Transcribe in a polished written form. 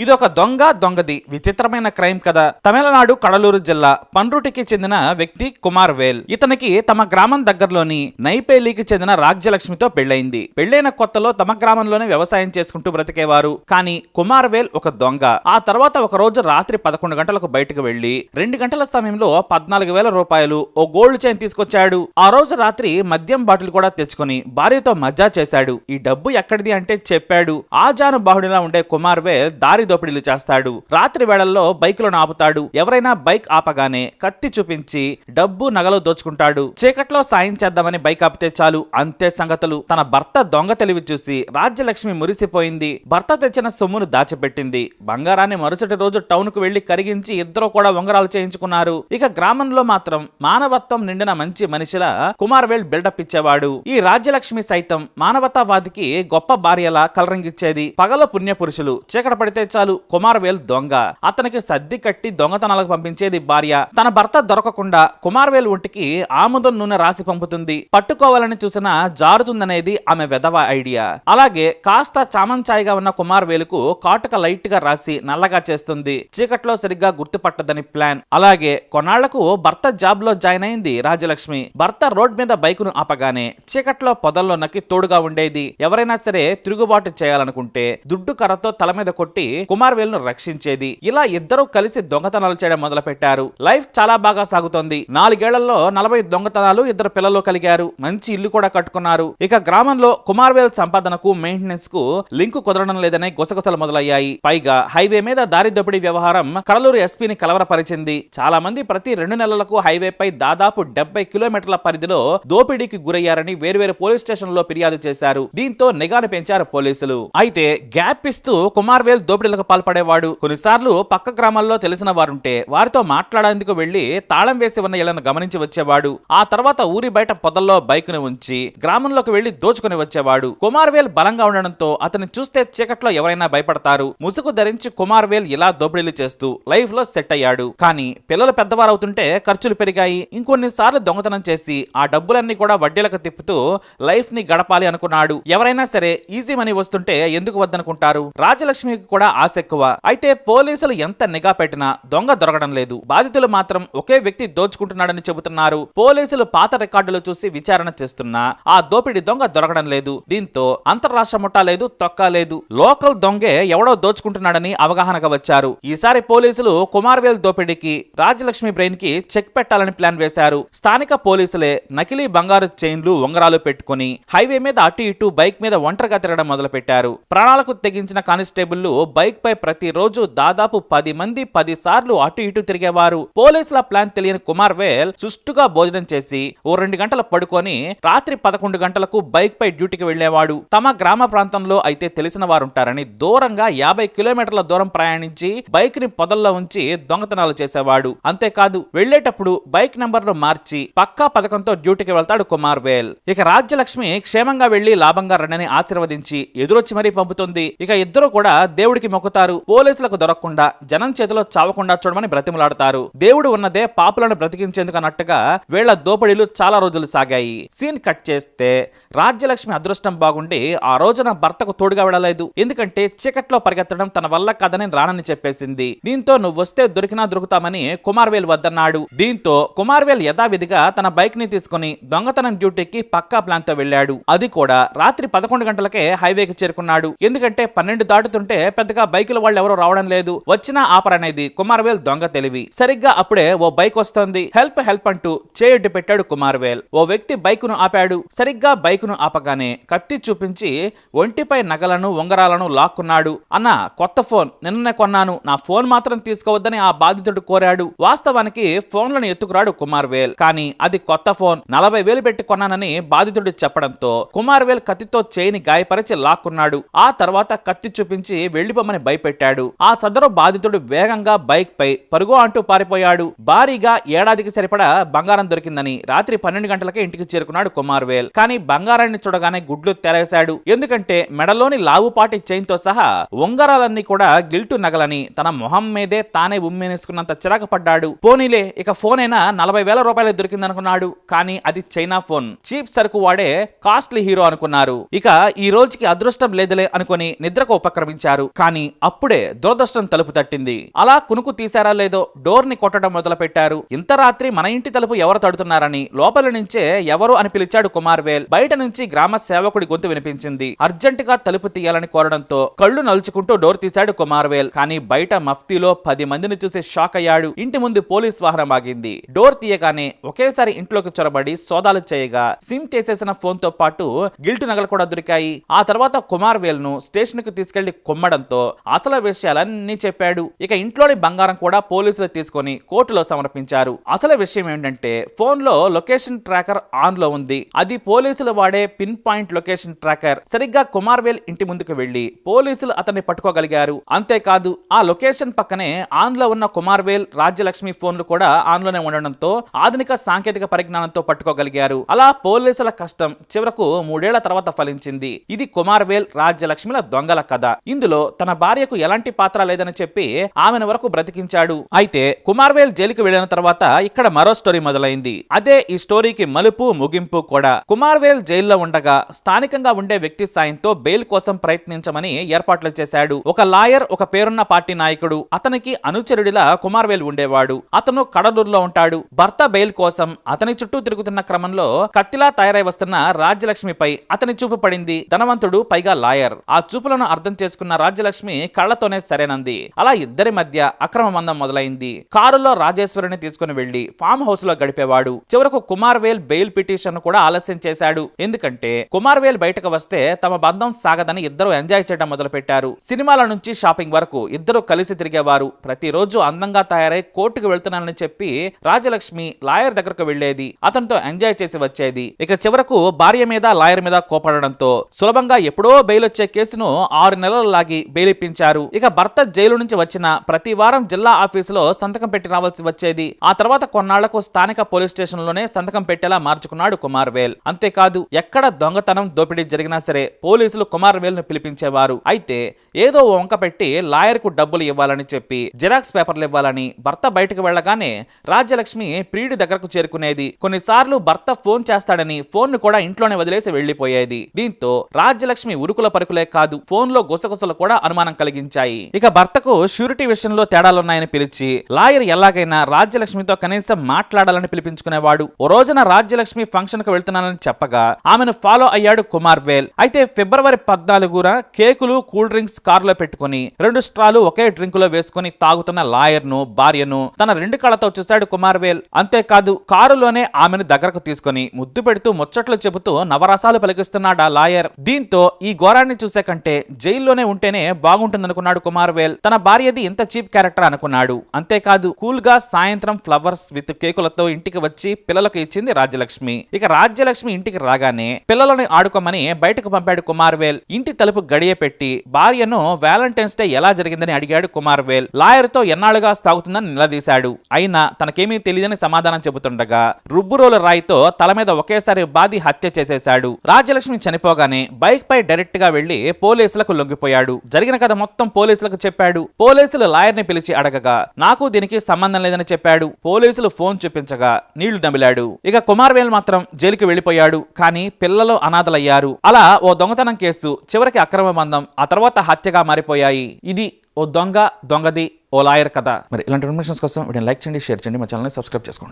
ఇది ఒక దొంగది విచిత్రమైన క్రైమ్ కథ. తమిళనాడు కడలూరు జిల్లా పన్రుటికి చెందిన వ్యక్తి కుమార్ వేల్. ఇతనికి తమ గ్రామం దగ్గరలోని నైపేలికి చెందిన రాజ్యలక్ష్మితో పెళ్లైంది. పెళ్లైన కొత్తలో తమ గ్రామంలోనే వ్యవసాయం చేసుకుంటూ బ్రతికేవారు. కానీ కుమార్ వేల్ ఒక దొంగ. ఆ తర్వాత ఒక రోజు రాత్రి 11 గంటలకు బయటకు వెళ్లి 2 గంటల సమయంలో 14,000 రూపాయలు ఓ గోల్డ్ చైన్ తీసుకొచ్చాడు. ఆ రోజు రాత్రి మద్యం బాటిల్ కూడా తెచ్చుకుని భార్యతో మజా చేశాడు. ఈ డబ్బు ఎక్కడిది అంటే చెప్పాడు. ఆజాను బాహుడిలా ఉండే కుమార్ వేల్ దారి దోపిడీలు చేస్తాడు. రాత్రి వేళల్లో బైకులను ఆపుతాడు. ఎవరైనా బైక్ ఆపగానే కత్తి చూపించి డబ్బు నగలు దోచుకుంటాడు. చీకట్లో సాయం చేద్దామని బైక్ ఆపితే చాలు అంతే సంగతులు. తన భర్త దొంగ తెలివి చూసి రాజ్యలక్ష్మి మురిసిపోయింది. భర్త తెచ్చిన సొమ్మును దాచిపెట్టింది. బంగారాన్ని మరుసటి రోజు టౌన్ కు వెళ్లి కరిగించి ఇద్దరు కూడా ఉంగరాలు చేయించుకున్నారు. ఇక గ్రామంలో మాత్రం మానవత్వం నిండిన మంచి మనిషిలా కుమార్ వేల్ బిల్డప్ ఇచ్చేవాడు. ఈ రాజ్యలక్ష్మి సైతం మానవతావాదికి గొప్ప భార్యలా కలరింగిచ్చేది. పగల పుణ్య పురుషులు, చీకట పడితే చాలు కుమార్ వేల్ దొంగ. అతనికి సర్ది కట్టి దొంగతనాలకు పంపించేది భార్య. తన భర్త దొరకకుండా కుమార్ వేల్ ఒంటికి ఆముదం నూనె రాసి పంపుతుంది. పట్టుకోవాలని చూసినా జారుతుందనేది ఆమె వెధవ ఐడియా. అలాగే కాస్త చామంచాయిగా ఉన్న కుమార్ వేలుకు కాటుక లైట్ గా రాసి నల్లగా చేస్తుంది. చీకట్లో సరిగ్గా గుర్తుపట్టదని ప్లాన్. అలాగే కొన్నాళ్లకు భర్త జాబ్ లో జాయిన్ అయింది రాజ్యలక్ష్మి. భర్త రోడ్ మీద బైకును ఆపగానే చీకట్లో పొదల్లో నక్కి తోడుగా ఉండేది. ఎవరైనా సరే తిరుగుబాటు చేయాలనుకుంటే దుడ్డు కర్రతో తల మీద కొట్టి కుమార్ వేల్ ను రక్షించేది. ఇలా ఇద్దరు కలిసి దొంగతనాలు చేయడం మొదలు పెట్టారు. లైఫ్ చాలా బాగా సాగుతోంది. 4 ఏళ్లలో 40 దొంగతనాలు, 2 పిల్లలు కలిగారు. మంచి ఇల్లు కూడా కట్టుకున్నారు. ఇక గ్రామంలో కుమార్ వేల్ సంపాదనకు మెయింటెనెన్స్ కు లింకు కుదరడం లేదనే గుసగుసలు మొదలయ్యాయి. పైగా హైవే మీద దారి దోపిడీ వ్యవహారం కడలూరు ఎస్పీని కలవరపరిచింది. చాలా మంది ప్రతి 2 నెలలకు హైవేపై దాదాపు 70 కిలోమీటర్ల పరిధిలో దోపిడీకి గురయ్యారని వేర్వేరు పోలీస్ స్టేషన్లో ఫిర్యాదు చేశారు. దీంతో నిఘాను పెంచారు పోలీసులు. అయితే గ్యాప్ ఇస్తూ కుమార్ వేల్ దోపిడీలకు పాల్పడేవాడు. కొన్నిసార్లు పక్క గ్రామాల్లో తెలిసిన వారుంటే వారితో మాట్లాడేందుకు వెళ్లి తాళం వేసి ఉన్న ఇళ్లను గమనించి వచ్చేవాడు. ఆ తర్వాత ఊరి బయట పొదల్లో బైకును ఉంచి గ్రామంలోకి వెళ్లి దోచుకుని వచ్చేవాడు. కుమార్ వేల్ బలంగా ఉండడంతో అతన్ని చూస్తే చీకట్లో ఎవరైనా భయపడతారు. ముసుగు ధరించి కుమార్ వేల్ ఇలా దోపిడీలు చేస్తూ లైఫ్ లో సెట్ అయ్యాడు. కానీ పిల్లలు పెద్దవారవుతుంటే ఖర్చులు పెరిగాయి. ఇంకొన్నిసార్లు దొంగతనం చేసి ఆ డబ్బులన్నీ కూడా వడ్డీలకు తిప్పుతూ లైఫ్ ని గడపాలి అనుకున్నాడు. ఎవరైనా సరే ఈజీ మనీ వస్తుంటే ఎందుకు వద్దనుకుంటారు. రాజ్యలక్ష్మికి కూడా ఆశ ఎక్కువ. అయితే పోలీసులు ఎంత నిఘా పెట్టినా దొంగ దొరకడం లేదు. బాధితులు మాత్రం ఒకే వ్యక్తి దోచుకుంటున్నాడని చెబుతున్నారు. పోలీసులు పాత రికార్డులు చూసి విచారణ చేస్తున్నా ఆ దోపిడీ దొంగ దొరకడం లేదు. దీంతో అంతర్రాష్ట్ర ముఠా లేదు, తొక్క లేదు. లోకల్ దొంగే ఎవడో దోచుకుంటున్నాడని అవగాహనగా వచ్చారు. ఈసారి పోలీసులు కుమార్ వేల్ దోపిడీకి రాజ్యలక్ష్మి బ్రెయిన్ కి చెక్ పెట్టాలని ప్లాన్ వేశారు. స్థానిక పోలీసులే నకిలీ బంగారు చైన్లు, ఉంగరాలు పెట్టుకుని హైవే మీద అటు ఇటు బైక్ మీద ఒంటరిగా తిరగడం మొదలు పెట్టారు. ప్రాణాలకు తెగించిన కానిస్టేబుళ్లు బైక్ పై ప్రతిరోజు దాదాపు 10 మంది 10 సార్లు అటు ఇటు తిరిగేవారు. పోలీసుల ప్లాన్ తెలియని కుమార్ వేల్ సుష్టుగా భోజనం చేసి ఓ 2 గంటలు పడుకొని రాత్రి 11 గంటలకు బైక్ పై డ్యూటీకి వెళ్లేవాడు. తమ గ్రామ ప్రాంతంలో అయితే తెలిసిన వారుంటారని దూరంగా 50 కిలోమీటర్ల దూరం ప్రయాణించి బైక్ ని పొదల్లో ఉంచి దొంగతనాలు చేసేవాడు. అంతేకాదు వెళ్లేటప్పుడు బైక్ నంబర్ను మార్చి పక్కా పథకంతో డ్యూటీకి వెళ్తాడు కుమార్ వేల్. ఇక రాజ్యలక్ష్మి క్షేమంగా వెళ్లి లాభంగా రండని ఆశీర్వదించి ఎదురొచ్చి మరీ పంపుతుంది. ఇక ఇద్దరు కూడా దేవుడికి మొక్కుతారు. పోలీసులకు దొరకకుండా జనం చేతిలో చావకుండా చూడమని బ్రతిమలాడతారు. దేవుడు ఉన్నదే పాపులను బ్రతికించేందుకు అన్నట్టుగా వీళ్ల దోపిడీలు చాలా రోజులు సాగాయి. సీన్ కట్ చేస్తే రాజ్యలక్ష్మి అదృష్టం బాగుండి ఆ రోజున భర్తకు తోడుగా వెళ్ళలేదు. ఎందుకంటే చీకట్లో పరిగెత్తడం తన వల్ల కాదని రానని చెప్పేసింది. దీంతో నువ్వొస్తే దొరికినా దొరుకుతామని కుమార్ వేల్ వద్దన్నాడు. దీంతో కుమార్ వేల్ యథావిధిగా తన బైక్ ని తీసుకుని దొంగతనం డ్యూటీకి పక్కా ప్లాన్ తో వెళ్లాడు. అది కూడా రాత్రి 11 గంటలకే హైవేకి చేరుకున్నాడు. ఎందుకంటే 12 దాటుతుంటే పెద్దగా బైకుల వాళ్ళు ఎవరో రావడం లేదు. వచ్చినా ఆపరనేది కుమార్ వేల్ దొంగ తెలివి. సరిగ్గా అప్పుడే ఓ బైక్ వస్తుంది. హెల్ప్ హెల్ప్ అంటూ చేయొడ్డు పెట్టాడు కుమార్ వేల్. ఓ వ్యక్తి బైకును ఆపాడు. సరిగ్గా బైకును ఆపగానే కత్తి చూపించి ఒంటిపై నగలను, ఉంగరాలను లాక్కున్నాడు. అన్న, కొత్త ఫోన్ నిన్ననే కొన్నాను, నా ఫోన్ మాత్రం తీసుకోవద్దని ఆ బాధితుడు కోరాడు. వాస్తవానికి ఫోన్లను ఎత్తుకురాడు కుమార్ వేల్. కానీ అది కొత్త ఫోన్, 40,000 పెట్టి కొన్నానని బాధితుడు చెప్పడంతో కుమార్ వేల్ కత్తితో చేయిని గాయపరిచి లాక్కున్నాడు. ఆ తర్వాత కత్తి చూపించి వెళ్లిపోమని భయపెట్టాడు. ఆ సదరు బాధితుడు వేగంగా బైక్ పై పరుగు అంటూ పారిపోయాడు. భారీగా ఏడాదికి సరిపడా బంగారం దొరికిందని రాత్రి 12 గంటలకే ఇంటికి చేరుకున్నాడు కుమార్ వేల్. కానీ బంగారాన్ని చూడగానే గుడ్లు తెరేశాడు. ఎందుకంటే మెడలోని లావుపాటి చైన్ తో సహా ఉంగరాలన్నీ కూడా గిల్టు నగలని తన మొహం మీదే తానే ఉమ్మేసుకున్నంత చిరాకు పడ్డాడు. పోనీలే, ఇక ఫోన్ అయినా 40,000 రూపాయలు దొరికిందనుకున్నాడు. కానీ అది చైనా ఫోన్, చీప్ సరుకు వాడే కాస్ట్లీ హీరో అనుకున్నారు. ఇక ఈ రోజుకి అదృష్టం లేదులే అనుకుని నిద్రకు ఉపక్రమించారు. కానీ అప్పుడే దురదృష్టం తలుపు తట్టింది. అలా కునుకు తీశారా లేదో డోర్ ని కొట్టడం మొదలు పెట్టారు. ఇంత రాత్రి మన ఇంటి తలుపు ఎవరు తడుతున్నారని లోపల నుంచే ఎవరు అని పిలిచాడు కుమార్వేల్. బయట నుంచి గ్రామ సేవకుడి గొంతు వినిపించింది. అర్జెంట్ గా తలుపు తీయాలని కోరడంతో కళ్ళు నలుచుకుంటూ డోర్ తీశాడు కుమార్వేల్. కానీ బయట మఫ్తీలో 10 మందిని చూసి షాక్ అయ్యాడు. ఇంటి ముందు పోలీస్ వాహనం ఆగింది. డోర్ తీయగానే ఒకేసారి ఇంట్లోకి చొరబడి సోదాలు చేయగా సిమ్ తీసేసిన ఫోన్ తో పాటు గిల్టు నగలు కూడా దొరికాయి. ఆ తర్వాత కుమార్వేల్ ను స్టేషన్ కు తీసుకెళ్లి కొమ్మడంతో అసలు విషయాలన్నీ చెప్పాడు. ఇక ఇంట్లోని బంగారం కూడా పోలీసులు తీసుకొని కోర్టులో సమర్పించారు. అసలు విషయం ఏంటంటే ఫోన్ లో లొకేషన్ ట్రాకర్ ఆన్ లో ఉంది. అది పోలీసులు వాడే పిన్ పాయింట్ లొకేషన్ ట్రాకర్. సరిగ్గా కుమార్వేల్ ఇంటి ముందుకు వెళ్లి పోలీసులు అతన్ని పట్టుకోగలిగారు. అంతేకాదు ఆ లొకేషన్ పక్కనే ఆన్ లో ఉన్న కుమార్వేల్, రాజ్యలక్ష్మి ఫోన్లు కూడా ఆన్ లోనే ఉండడంతో ఆధునిక సాంకేతిక పరిజ్ఞానంతో పట్టుకోగలిగారు. అలా పోలీసుల కష్టం చివరకు 3 ఏళ్ల తర్వాత ఫలించింది. ఇది కుమార్వేల్, రాజ్యలక్ష్మిల దొంగల కథ. ఇందులో తన భార్యకు ఎలాంటి పాత్ర లేదని చెప్పి ఆమెను వరకు బ్రతికించాడు. అయితే కుమార్వేల్ జైలుకి వెళ్లిన తర్వాత ఇక్కడ మరో స్టోరీ మొదలైంది. అదే ఈ స్టోరీకి మలుపు ముగింపు కూడా. కుమార్వేల్ జైల్లో ఉండగా స్థానికంగా ఉండే వ్యక్తి సాయంతో బెయిల్ కోసం ప్రయత్నించమని ఏర్పాట్లు చేశాడు. ఒక లాయర్, ఒక పేరున్న పార్టీ నాయకుడు, అతనికి అనుచరుడిలా కుమార్వేల్ ఉండేవాడు. అతను కడలూరులో ఉంటాడు. భర్త బెయిల్ కోసం అతని చుట్టూ తిరుగుతున్న క్రమంలో కత్తిలా తయారై వస్తున్న రాజ్యలక్ష్మిపై అతని చూపు పడింది. ధనవంతుడు, పైగా లాయర్. ఆ చూపులను అర్థం చేసుకున్న రాజ్యలక్ష్మి కళ్లతోనే సరేనంది. అలా ఇద్దరి మధ్య అక్రమ బంధం మొదలైంది. కారులో రాజేశ్వరిని తీసుకుని వెళ్లి ఫామ్ హౌస్ లో గడిపేవాడు. చివరకు కుమార్వేల్ బెయిల్ పిటిషన్ కూడా ఆలస్యం చేశాడు. ఎందుకంటే కుమార్వేల్ బయటకు వస్తే తమ బంధం సాగదని ఇద్దరు ఎంజాయ్ చేయడం మొదలు పెట్టారు. సినిమాల నుంచి షాపింగ్ వరకు ఇద్దరు కలిసి తిరిగేవారు. ప్రతిరోజు అందంగా తయారై కోర్టుకు వెళ్తున్నానని చెప్పి రాజలక్ష్మి లాయర్ దగ్గరకు వెళ్లేది. అతనితో ఎంజాయ్ చేసి వచ్చేది. ఇక చివరకు భార్య మీద, లాయర్ మీద కోపడడంతో సులభంగా ఎప్పుడో బెయిల్ వచ్చే కేసును 6 నెలలు లాగి బెయిల్ ఇప్పించారు. ఇక భర్త జైలు నుంచి వచ్చిన ప్రతి వారం జిల్లా ఆఫీసులో సంతకం పెట్టి రావాల్సి వచ్చేది. ఆ తర్వాత కొన్నాళ్లకు స్థానిక పోలీస్ స్టేషన్ లోనే సంతకం పెట్టేలా మార్చుకున్నాడు కుమార్వేల్. అంతేకాదు ఎక్కడ దొంగతనం, దోపిడీ జరిగినా సరే పోలీసులు కుమార్వేల్ ను పిలిపించేవారు. అయితే ఏదో వంక పెట్టి లాయర్ కు డబ్బులు ఇవ్వాలని చెప్పి జిరాక్స్ పేపర్లు ఇవ్వాలని భర్త బయటకు వెళ్లగానే రాజ్యలక్ష్మి ప్రియుడి దగ్గరకు చేరుకునేది. కొన్నిసార్లు భర్త ఫోన్ చేస్తాడని ఫోన్ ను కూడా ఇంట్లోనే వదిలేసి వెళ్లిపోయేది. దీంతో రాజ్యలక్ష్మి ఉరుకుల పరుకులే కాదు ఫోన్ లో గుసగుసలు కూడా అనుమానం కలిగించాయి. ఇక భర్తకు ష్యూరిటీ విషయంలో తేడాలున్నాయని పిలిచి లాయర్ ఎలాగైనా రాజ్యలక్ష్మితో కనీసం మాట్లాడాలని పిలిపించుకునేవాడు. ఓ రోజున రాజ్యలక్ష్మి ఫంక్షన్ కు వెళ్తున్నానని చెప్పగా ఆమెను ఫాలో అయ్యాడు కుమార్వేల్. అయితే ఫిబ్రవరి 14న కేకులు, కూల్ డ్రింక్స్ కారులో పెట్టుకుని 2 స్ట్రాలు ఒకే డ్రింక్ లో వేసుకుని తాగుతున్న లాయర్ ను, భార్యను తన 2 కళ్ళతో చూశాడు కుమార్వేల్. అంతేకాదు కారులోనే ఆమెను దగ్గరకు తీసుకుని ముద్దు పెడుతూ ముచ్చట్లు చెబుతూ నవరసాలు పలికిస్తున్నాడు ఆ లాయర్. దీంతో ఈ ఘోరాన్ని చూసే కంటే జైల్లోనే ఉంటేనే బాగుంటుందనుకున్నాడు కుమార్వేల్. తన భార్యది ఇంత చీప్ క్యారెక్టర్ అనుకున్నాడు. అంతేకాదు కూల్ గా సాయంత్రం ఫ్లవర్స్ విత్ కేకులతో ఇంటికి వచ్చి పిల్లలకు ఇచ్చింది రాజ్యలక్ష్మి. ఇక రాజ్యలక్ష్మి ఇంటికి రాగానే పిల్లలని ఆడుకోమని బయటకు పంపాడు కుమార్వేల్. ఇంటి తలుపు గడియ పెట్టి భార్యను వ్యాలంటైన్స్ డే ఎలా జరిగిందని అడిగాడు కుమార్వేల్. లాయర్ తో ఎన్నాళ్ళుగా సాగుతుందని నిలదీశాడు. అయినా తనకేమీ తెలియదని సమాధానం చెబుతుండగా రుబ్బురోలు రాయితో తల మీద ఒకేసారి బాది హత్య చేసేశాడు. రాజ్యలక్ష్మి చనిపోగానే బైక్ పై డైరెక్ట్ గా వెళ్లి పోలీసులకు లొంగిపోయాడు. జరిగిన కథ మొత్తం పోలీసులకు చెప్పాడు. పోలీసులు లాయర్ ని పిలిచి అడగగా నాకు దీనికి సంబంధం లేదని చెప్పాడు. పోలీసులు ఫోన్ చూపించగా నీళ్లు నమిలాడు. ఇక కుమార్వేల్ మాత్రం జైలుకి వెళ్లిపోయాడు. కానీ పిల్లలు అనాథలయ్యారు. అలా ఓ దొంగతనం కేసు చివరికి అక్రమ బంధం, ఆ తర్వాత హత్యగా మారిపోయాయి. ఇది ఓ దొంగది ఓ లాయర్ కథ. మరి ఇలాంటి ఇన్ఫర్మేషన్స్ కోసం వీడియోని లైక్ చేయండి, షేర్ చేయండి, మా ఛానల్ని సబ్స్క్రైబ్ చేసుకోండి.